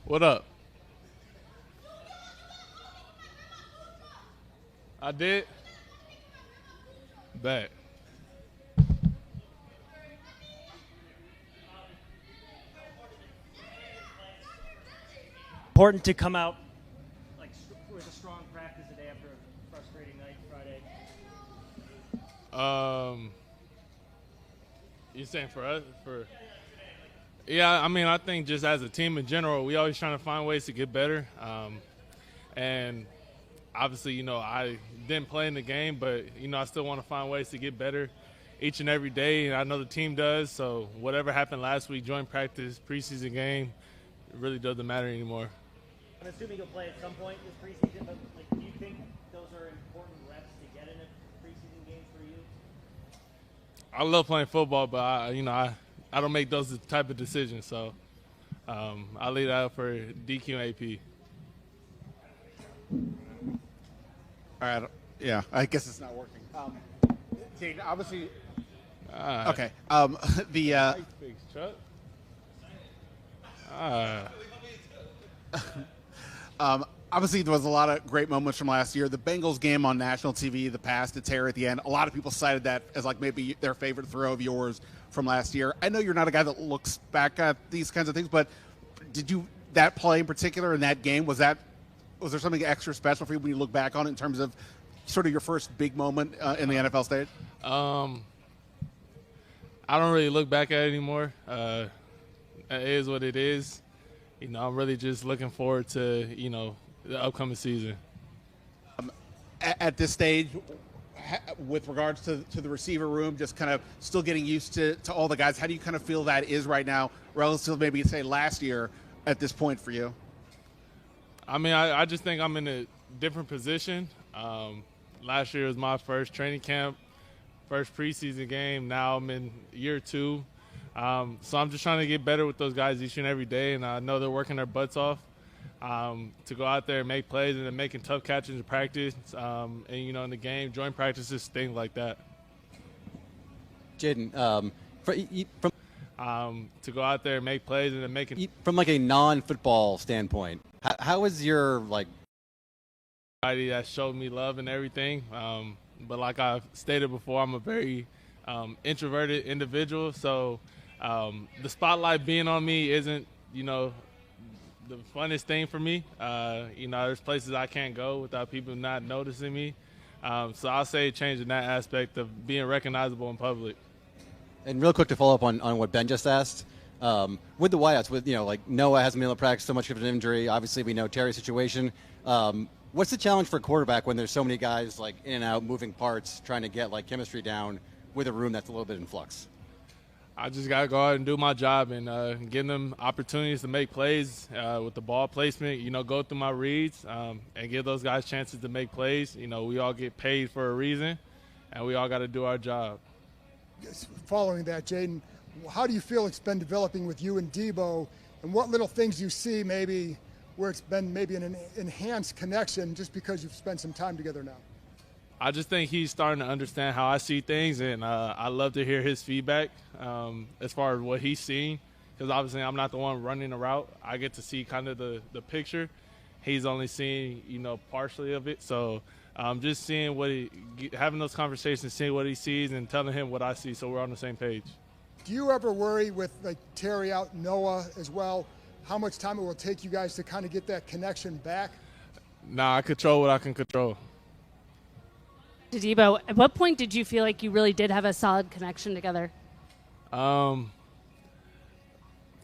What up? I did? Bet. Important to come out like with a strong practice today after a frustrating night Friday. You saying for us? Yeah, I mean, I think just as a team in general, we always trying to find ways to get better. And obviously, I didn't play in the game, but, I still want to find ways to get better each and every day. And I know the team does. So whatever happened last week, joint practice, preseason game, it really doesn't matter anymore. I'm assuming you'll play at some point this preseason, but do you think those are important reps to get in a preseason game for you? I love playing football, but I don't make those type of decisions. So I leave that up for DQ and AP. All right. Yeah, I guess it's not working. Jayden, obviously. Okay. Obviously, there was a lot of great moments from last year. The Bengals game on national TV, the pass to Terry at the end, a lot of people cited that as like maybe their favorite throw of yours from last year. I know you're not a guy that looks back at these kinds of things, but that play in particular in that game, was there something extra special for you when you look back on it in terms of sort of your first big moment in the NFL stage? I don't really look back at it anymore. It is what it is. I'm really just looking forward to, the upcoming season. At this stage, with regards to the receiver room, just kind of still getting used to all the guys, how do you kind of feel that is right now relative to maybe, say, last year at this point for you? I mean, I just think I'm in a different position. Last year was my first training camp, first preseason game. Now I'm in year 2. So I'm just trying to get better with those guys each and every day, and I know they're working their butts off to go out there and make plays and then making tough catches in practice, and, in the game, joint practices, things like that. Jayden, to go out there and make plays and then making – from like a non-football standpoint, how is your that showed me love and everything. But like I've stated before, I'm a very introverted individual, so the spotlight being on me isn't, the funnest thing for me. There's places I can't go without people not noticing me. So I'll say changing that aspect of being recognizable in public. And real quick to follow up on what Ben just asked, with the wideouts, with Noah hasn't been able to practice so much of an injury. Obviously, we know Terry's situation. What's the challenge for a quarterback when there's so many guys in and out, moving parts, trying to get chemistry down with a room that's a little bit in flux? I just got to go out and do my job and give them opportunities to make plays with the ball placement, go through my reads and give those guys chances to make plays. We all get paid for a reason, and we all got to do our job. Following that, Jayden, how do you feel it's been developing with you and Debo, and what little things you see maybe where it's been maybe an enhanced connection just because you've spent some time together now? I just think he's starting to understand how I see things, and I love to hear his feedback as far as what he's seeing, because obviously I'm not the one running the route. I get to see kind of the picture. He's only seeing, partially of it. So just seeing having those conversations, seeing what he sees and telling him what I see, so we're on the same page. Do you ever worry with Terry out, Noah as well, how much time it will take you guys to kind of get that connection back? Nah, I control what I can control. Debo, at what point did you feel like you really did have a solid connection together?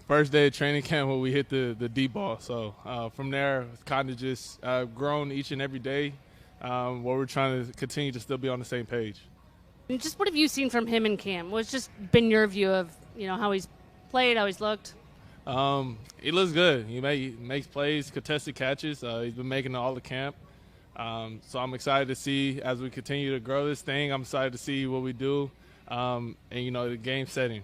First day of training camp when we hit the deep ball. So from there, it's kind of just grown each and every day where we're trying to continue to still be on the same page. And just what have you seen from him in camp? What's just been your view of how he's played, how he's looked? He looks good. He makes plays, contested catches. He's been making all the camp. So I'm excited to see as we continue to grow this thing. I'm excited to see what we do, and the game setting.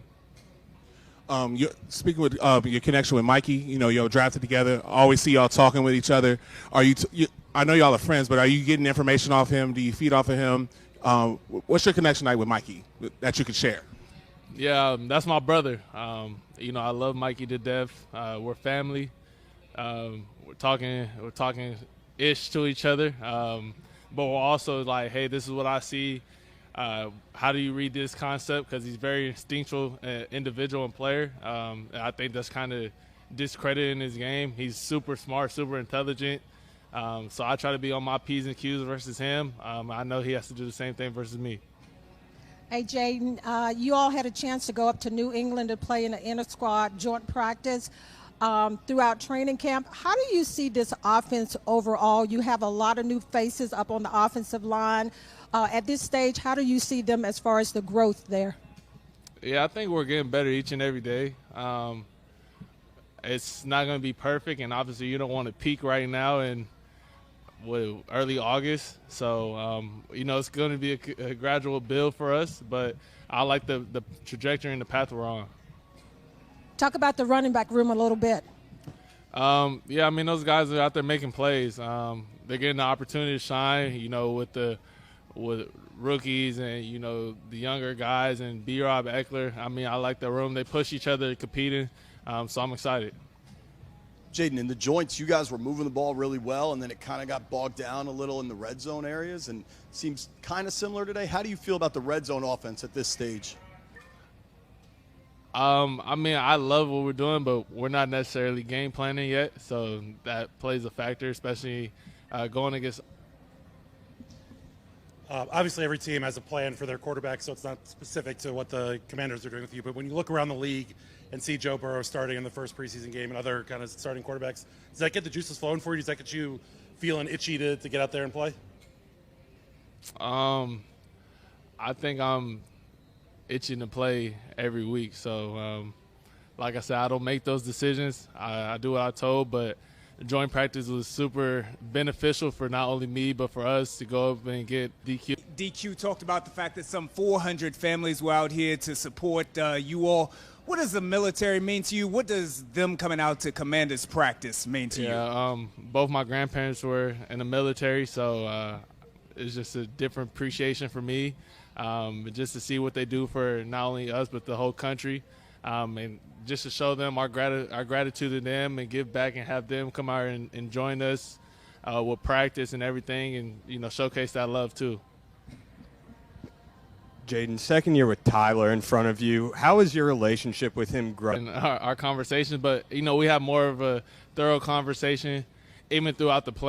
You're speaking with your connection with Mikey. Y'all drafted together. Always see y'all talking with each other. Are I know y'all are friends, but are you getting information off him? Do you feed off of him? What's your connection like with Mikey that you could share? Yeah, that's my brother. I love Mikey to death. We're family. We're talking ish to each other, but we're also like, hey, this is what I see. How do you read this concept? Because he's very instinctual individual and player. And I think that's kind of discredited in his game. He's super smart, super intelligent. So I try to be on my P's and Q's versus him. I know he has to do the same thing versus me. Hey, Jayden, you all had a chance to go up to New England to play in an inter-squad joint practice throughout training camp. How do you see this offense overall? You have a lot of new faces up on the offensive line. At this stage, how do you see them as far as the growth there? Yeah, I think we're getting better each and every day. It's not going to be perfect, and obviously you don't want to peak right now in early August. So, it's going to be a gradual build for us, but I like the trajectory and the path we're on. Talk about the running back room a little bit. Yeah, I mean, those guys are out there making plays. They're getting the opportunity to shine, with rookies and, the younger guys and B-Rob Eckler. I mean, I like the room. They push each other competing, so I'm excited. Jayden, in the joints, you guys were moving the ball really well, and then it kind of got bogged down a little in the red zone areas, and seems kind of similar today. How do you feel about the red zone offense at this stage? I mean, I love what we're doing, but we're not necessarily game planning yet, so that plays a factor, especially going against. Obviously, every team has a plan for their quarterback, so it's not specific to what the Commanders are doing with you. But when you look around the league and see Joe Burrow starting in the first preseason game and other kind of starting quarterbacks, does that get the juices flowing for you? Does that get you feeling itchy to get out there and play? I think I'm itching to play every week. So, like I said, I don't make those decisions. I do what I told, but joint practice was super beneficial for not only me but for us to go up and get DQ. DQ talked about the fact that some 400 families were out here to support you all. What does the military mean to you? What does them coming out to Commanders practice mean to you? Both my grandparents were in the military, so it's just a different appreciation for me, just to see what they do for not only us but the whole country, and just to show them our gratitude to them and give back and have them come out and join us with practice and everything, and showcase that love too. Jayden, second year with Tyler in front of you. How is your relationship with him growing? Our conversation, but we have more of a thorough conversation even throughout the play.